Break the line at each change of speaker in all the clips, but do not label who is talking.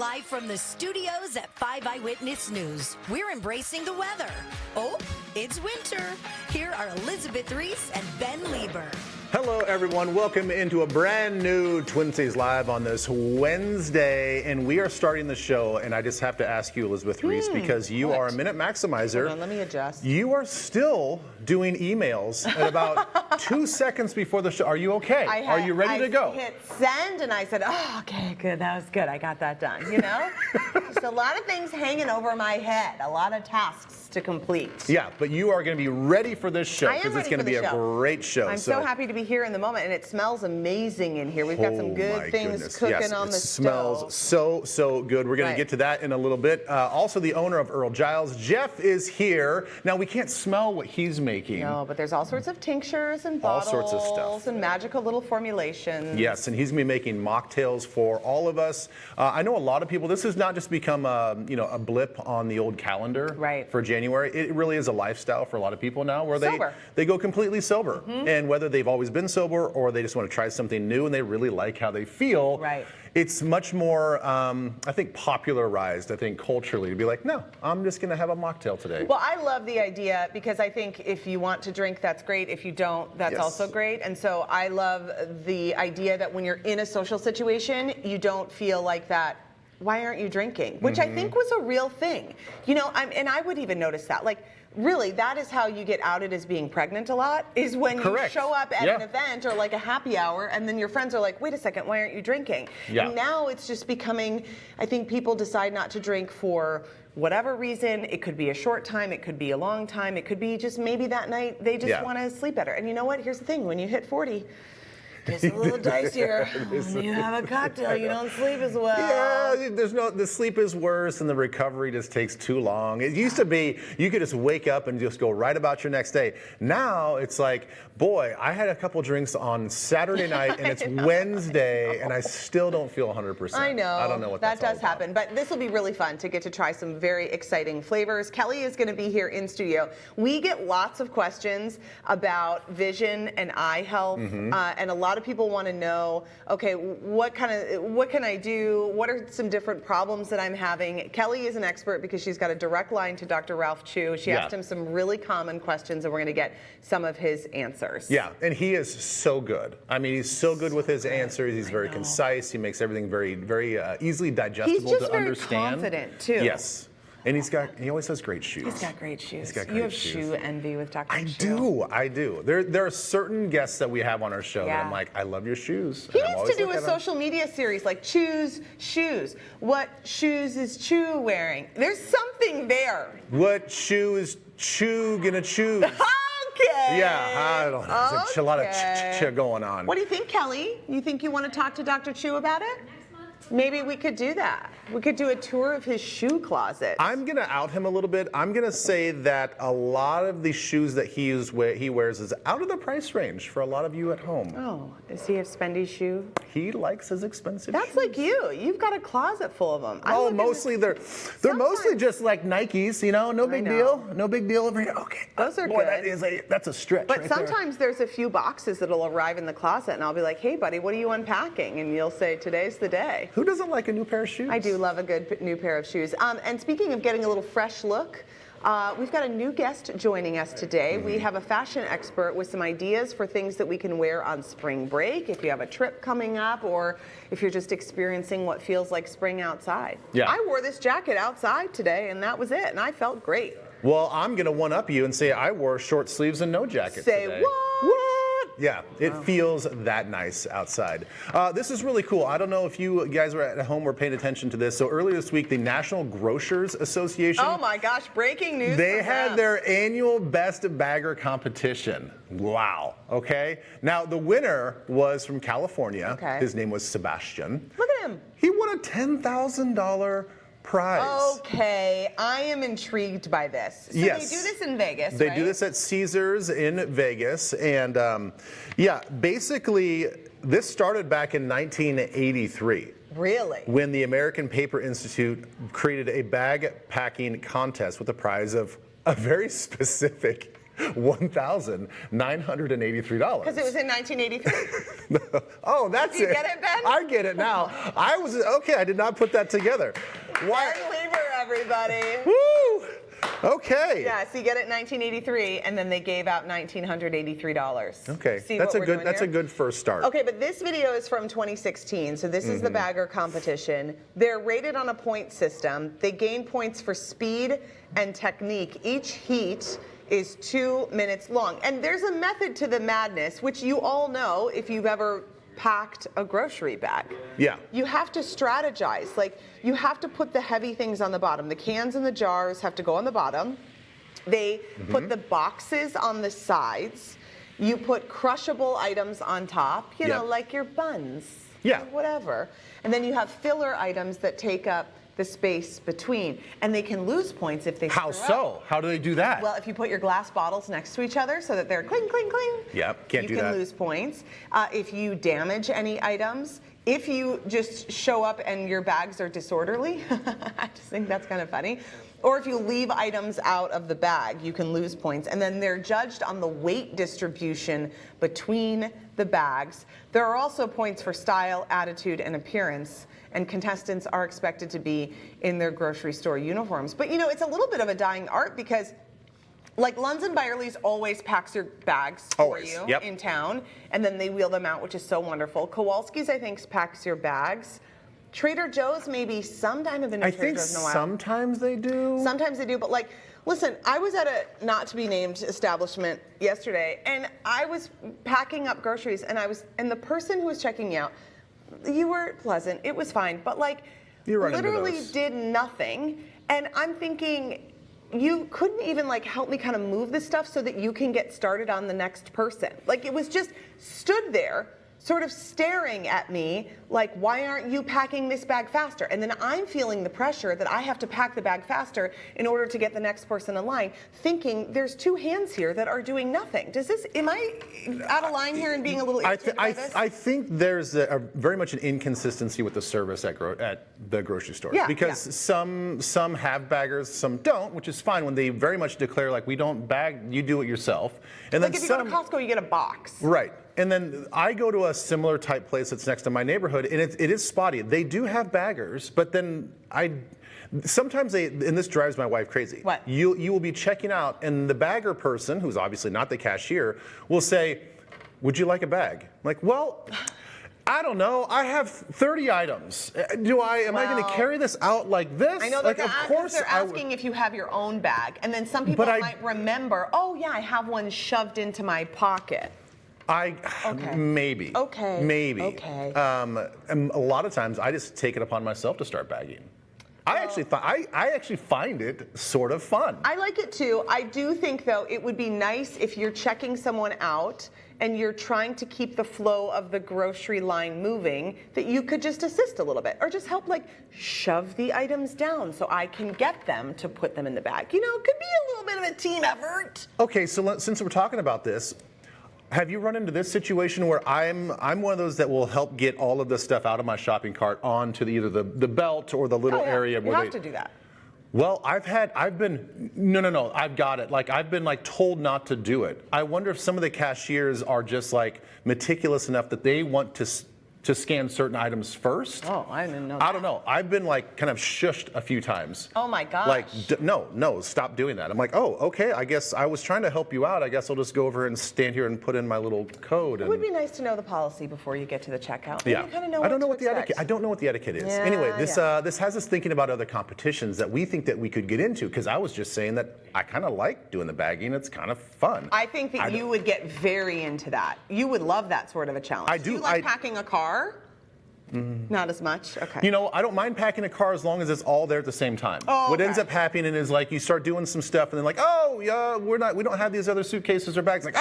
Live from the studios at 5 Eyewitness News, we're embracing the weather. Oh, it's winter. Here are Elizabeth Reese and Ben Lieber.
Hello, everyone. Welcome into a brand new Twin Cities Live on this Wednesday. And we are starting the show. And I just have to ask you, Elizabeth Reese, because you are a minute maximizer.
Hold on, let me adjust.
You are still doing emails at about 2 seconds before the show. Are you okay? Are you ready to go?
I hit send and I said, oh, okay, good. That was good. I got that done, you know? Just a lot of things hanging over my head, a lot of tasks to complete.
Yeah, but you are going to be ready for this show because it's going to be a great show.
I'm so happy to be here in the moment, and it smells amazing in here. We've got some good things cooking on the stove.
It smells so good. We're going to get to that in a little bit. Also, the owner of Earl Giles, Jeff, is here. Now, we can't smell what he's making.
No, but there's all sorts of tinctures and bottles,
all sorts of stuff,
and magical little formulations.
Yes, and he's going to be making mocktails for all of us. I know a lot of people. This has not just become a blip on the old calendar for January. It really is a lifestyle for a lot of people now, where they go completely sober, and whether they've always been sober or they just want to try something new and they really like how they feel.
Right.
It's much more, I think, popularized, culturally, to be like, no, I'm just going to have a mocktail today.
Well, I love the idea because I think if you want to drink, that's great. If you don't, that's also great. And so I love the idea that when you're in a social situation, you don't feel like that, why aren't you drinking? Which I think was a real thing. You know, and I would even notice that. Like, really, that is how you get outed as being pregnant a lot, is when you show up at an event or like a happy hour and then your friends are like, wait a second, why aren't you drinking? Yeah. And now it's just becoming, I think people decide not to drink for whatever reason. It could be a short time, it could be a long time, it could be just maybe that night they just want to sleep better. And you know what? Here's the thing, when you hit 40, it's a little dicier. When you have a cocktail, you don't sleep as well.
Yeah, the sleep is worse and the recovery just takes too long. It used to be you could just wake up and just go right about your next day. Now it's like, boy, I had a couple drinks on Saturday night and it's Wednesday and I still don't feel 100%.
I know.
I don't know what
that does happen, but this will be really fun to get to try some very exciting flavors. Kelly is going to be here in studio. We get lots of questions about vision and eye health, and a lot of people want to know, okay, what can I do? What are some different problems that I'm having? Kelly is an expert because she's got a direct line to Dr. Ralph Chu. She asked him some really common questions, and we're going to get some of his answers.
Yeah, and he is so good. I mean, he's so good with his answers. He's very concise. He makes everything very, very easily digestible to understand.
He's just very confident, too.
Yes. And he always has great shoes.
He's got great shoes.
He's got great
you have
shoes.
shoe envy with Dr. Chu.
I do. There are certain guests that we have on our show that I'm like, I love your shoes.
He needs to do a social media series like Chu's Shoes. What shoes is Chu wearing? There's something there.
What shoe is Chu gonna choose?
Okay.
Yeah, I don't know. There's a lot of going on.
What do you think, Kelly? You think you want to talk to Dr. Chu about it? Maybe we could do that. We could do a tour of his shoe closet.
I'm going to out him a little bit. I'm going to say that a lot of the shoes that he wears is out of the price range for a lot of you at home.
Oh, does he have spendy shoe?
He likes his expensive shoes.
That's like you. You've got a closet full of them.
Mostly they're mostly just like Nikes, no big deal. No big deal over here. Okay.
Those are good.
That's a stretch.
But sometimes there's a few boxes that'll arrive in the closet and I'll be like, hey buddy, what are you unpacking? And you'll say, today's the day.
Who doesn't like a new pair of shoes?
I do love a good new pair of shoes. And speaking of getting a little fresh look, we've got a new guest joining us today. We have a fashion expert with some ideas for things that we can wear on spring break if you have a trip coming up or if you're just experiencing what feels like spring outside. Yeah. I wore this jacket outside today and that was it, and I felt great.
Well, I'm going to one-up you and say I wore short sleeves and no jacket today.
Say what?
Yeah, it feels that nice outside. This is really cool. I don't know if you guys were at home were paying attention to this. So earlier this week, the National Grocers Association.
Oh my gosh, breaking news.
They had their annual Best Bagger competition. Wow. Okay. Now, the winner was from California. Okay. His name was Sebastian.
Look at him.
He won a $10,000 prize.
Okay, I am intrigued by this. So yes. They do this in Vegas,
They do this at Caesars in Vegas. And basically, this started back in 1983.
Really?
When the American Paper Institute created a bag packing contest with a prize of a very specific $1,983.
Because it was in 1983.
Oh, that's
Did you
it.
get it, Ben?
I get it now. I was okay. I did not put that together. Why?
Ben Lieber, everybody.
Woo! Okay.
Yeah, so you get it in 1983, and then they gave out $1,983.
Okay,
See
that's
what
a
we're
good.
doing
That's
here?
a good first start.
Okay, but this video is from 2016, so this is the bagger competition. They're rated on a point system. They gain points for speed and technique. Each heat is 2 minutes long. And there's a method to the madness, which you all know if you've ever packed a grocery bag.
Yeah.
You have to strategize. Like, you have to put the heavy things on the bottom. The cans and the jars have to go on the bottom. They put the boxes on the sides. You put crushable items on top, you know, like your buns.
Yeah.
Whatever. And then you have filler items that take up the space between. And they can lose points if they
How
screw
so?
up.
How do they do that?
Well, if you put your glass bottles next to each other so that they're cling, cling, cling.
Yep, can't do
You
that.
can lose points. If you damage any items, if you just show up and your bags are disorderly, I just think that's kind of funny. Or if you leave items out of the bag, you can lose points. And then they're judged on the weight distribution between the bags. There are also points for style, attitude, and appearance. And contestants are expected to be in their grocery store uniforms. But you know, it's a little bit of a dying art because like Lunds & Byerly's always packs your bags for you in town, and then they wheel them out, which is so wonderful. Kowalski's, I think, packs your bags. Trader Joe's maybe sometime have been to Trader Joe's in a while.
Sometimes they do.
Sometimes they do, but like, listen, I was at a not to be named establishment yesterday, and I was packing up groceries, and the person who was checking me out, you were pleasant, it was fine, but like, literally did nothing, and I'm thinking, you couldn't even like help me kind of move this stuff so that you can get started on the next person. Like, it was just stood there sort of staring at me like, why aren't you packing this bag faster? And then I'm feeling the pressure that I have to pack the bag faster in order to get the next person in line, thinking there's two hands here that are doing nothing. Am I out of line here and being a little irritated by this?
I think there's a very much an inconsistency with the service at the grocery store.
Yeah,
because some have baggers, some don't, which is fine when they very much declare like, we don't bag, you do it yourself. And
like
then
if you go to Costco, you get a box.
Right. And then I go to a similar type place that's next to my neighborhood, and it is spotty. They do have baggers, but then sometimes and this drives my wife crazy.
What?
You will be checking out, and the bagger person, who's obviously not the cashier, will say, "Would you like a bag?" I'm like, well, I don't know. I have 30 items. Am I going to carry this out like this?
I know
like, of course
they're asking if you have your own bag, and then some people might remember, oh yeah, I have one shoved into my pocket.
Maybe.
Okay.
Maybe.
Okay.
And a lot of times I just take it upon myself to start bagging. I actually find it sort of fun.
I like it too. I do think though it would be nice if you're checking someone out and you're trying to keep the flow of the grocery line moving, that you could just assist a little bit or just help like shove the items down so I can get them to put them in the bag. You know, it could be a little bit of a team effort.
Okay, so since we're talking about this, have you run into this situation where I'm one of those that will help get all of the stuff out of my shopping cart onto either the belt or the little area where
you have to do that.
Well, I've got it. Like, I've been like told not to do it. I wonder if some of the cashiers are just like meticulous enough that they want to scan certain items first.
Oh, I didn't know that.
I don't know. I've been like kind of shushed a few times.
Oh my gosh.
Like, no, stop doing that. I'm like, oh, okay, I guess I was trying to help you out. I guess I'll just go over and stand here and put in my little code.
It would be nice to know the policy before you get to the checkout.
Yeah.
You kind of know
I don't know
what
the etiquette. I don't know what the etiquette is.
Yeah,
Anyway, this has us thinking about other competitions that we think that we could get into, because I was just saying that I kind of like doing the bagging. It's kind of fun.
I think that you would get very into that. You would love that sort of a challenge.
I do.
Do you like packing a car? Not as much? Okay.
You know, I don't mind packing a car as long as it's all there at the same time.
Oh,
What ends up happening is like you start doing some stuff and then like, oh, yeah, we don't have these other suitcases or bags. Like,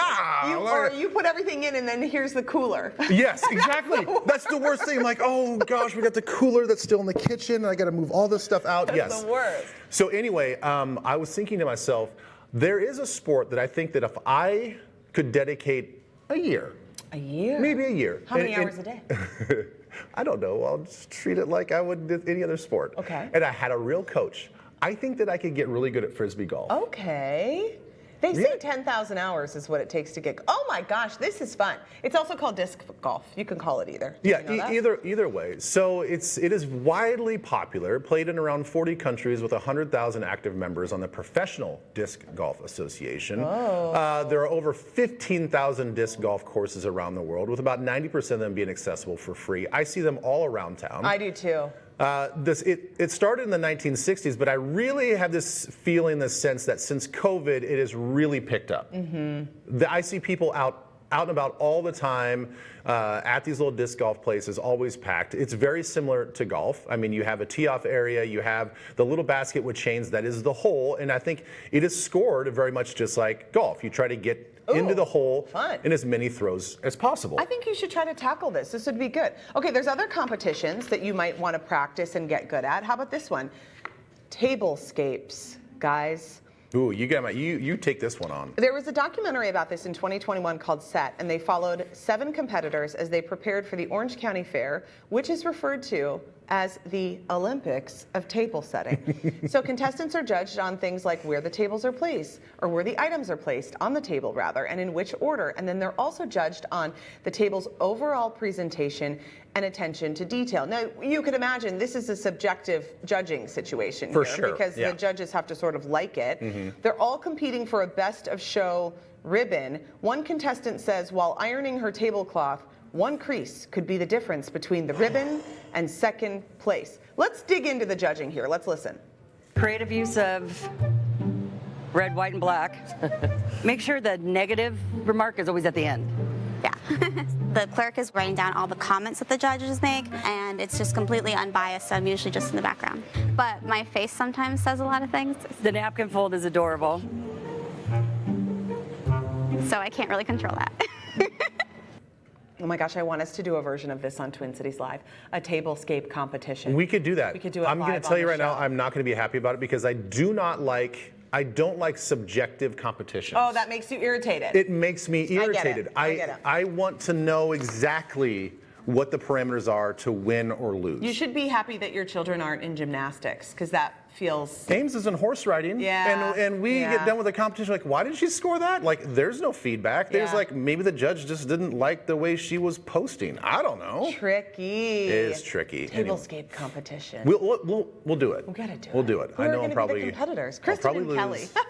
or you put everything in and then here's the cooler.
Yes, exactly. That's the worst thing. I'm like, oh gosh, we got the cooler that's still in the kitchen and I got to move all this stuff out.
That's the worst.
So anyway, I was thinking to myself, there is a sport that I think that if I could dedicate a year.
A year?
Maybe a year.
How many hours a day?
I don't know. I'll just treat it like I would any other sport.
Okay.
And I had a real coach. I think that I could get really good at Frisbee golf.
Okay. They say 10,000 hours is what it takes to get. Oh my gosh, this is fun. It's also called disc golf. You can call it either.
Yeah, either way. So it is widely popular, played in around 40 countries with 100,000 active members on the Professional Disc Golf Association. There are over 15,000 disc golf courses around the world, with about 90% of them being accessible for free. I see them all around town.
I do too.
It started in the 1960s, but I really have this feeling, this sense that since COVID, it has really picked up. I see people out and about all the time at these little disc golf places, always packed. It's very similar to golf. I mean, you have a tee-off area, you have the little basket with chains that is the hole, and I think it is scored very much just like golf. You try to get into the hole in as many throws as possible.
I think you should try to tackle this. This would be good. Okay, there's other competitions that you might want to practice and get good at. How about this one? Tablescapes, guys.
Ooh, you take this one on.
There was a documentary about this in 2021 called Set, and they followed 7 competitors as they prepared for the Orange County Fair, which is referred to as the Olympics of table setting. So contestants are judged on things like where the tables are placed, or where the items are placed on the table rather, and in which order. And then they're also judged on the table's overall presentation and attention to detail. Now, you can imagine this is a subjective judging situation
for
here,
sure,
because the judges have to sort of like it. They're all competing for a best of show ribbon. One contestant says while ironing her tablecloth, one crease could be the difference between the ribbon and second place. Let's dig into the judging here. Let's listen.
Creative use of red, white, and black. Make sure the negative remark is always at the end.
Yeah. The clerk is writing down all the comments that the judges make, and it's just completely unbiased, so I'm usually just in the background. But my face sometimes says a lot of things.
The napkin fold is adorable.
So I can't really control that.
Oh my gosh, I want us to do a version of this on Twin Cities Live, a tablescape competition.
We could do that.
We could do it
I'm
live
going to tell you
on
right
the
now,
show.
I'm not going to be happy about it because I don't like subjective competitions.
Oh, that makes you irritated.
It makes me irritated.
I get it.
I want to know exactly what the parameters are to win or lose.
You should be happy that your children aren't in gymnastics, because that feels...
Ames is in horse riding.
Yeah.
And we get done with the competition, like, why did she score that? Like, there's no feedback. There's like, maybe the judge just didn't like the way she was posting. I don't know.
Tricky.
It is tricky.
Tablescape competition.
We'll do it.
We gotta do it.
We'll do it.
Who
I know
are
I'm
gonna
probably
be the competitors.
I'll
Kristen
probably
and
lose.
Kelly.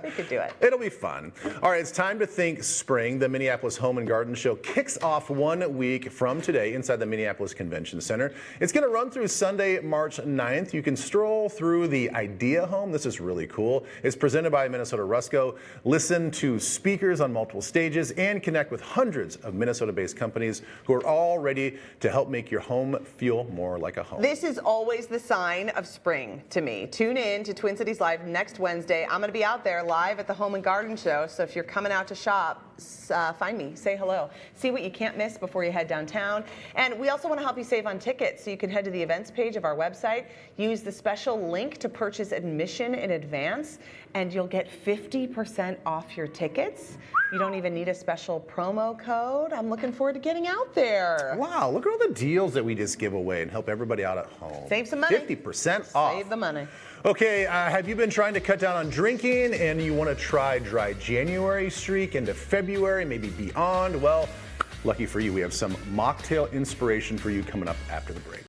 We could do it.
It'll be fun. All right, it's time to think spring. The Minneapolis Home and Garden Show kicks off 1 week from today inside the Minneapolis Convention Center. It's going to run through Sunday, March 9th. You can stroll through the Idea Home. This is really cool. It's presented by Minnesota Rusco. Listen to speakers on multiple stages and connect with hundreds of Minnesota-based companies who are all ready to help make your home feel more like a home.
This is always the sign of spring to me. Tune in to Twin Cities Live next Wednesday. I'm going to be out there live at the Home and Garden Show, so if you're coming out to shop, find me, say hello. See what you can't miss before you head downtown. And we also want to help you save on tickets, so you can head to the events page of our website, use the special link to purchase admission in advance, and you'll get 50% off your tickets. You don't even need a special promo code. I'm looking forward to getting out there.
Wow, look at all the deals that we just give away and help everybody out at home.
Save some money.
50% off.
Save the money.
Okay, have you been trying to cut down on drinking and you want to try dry January streak into February, maybe beyond? Well, lucky for you, we have some mocktail inspiration for you coming up after the break.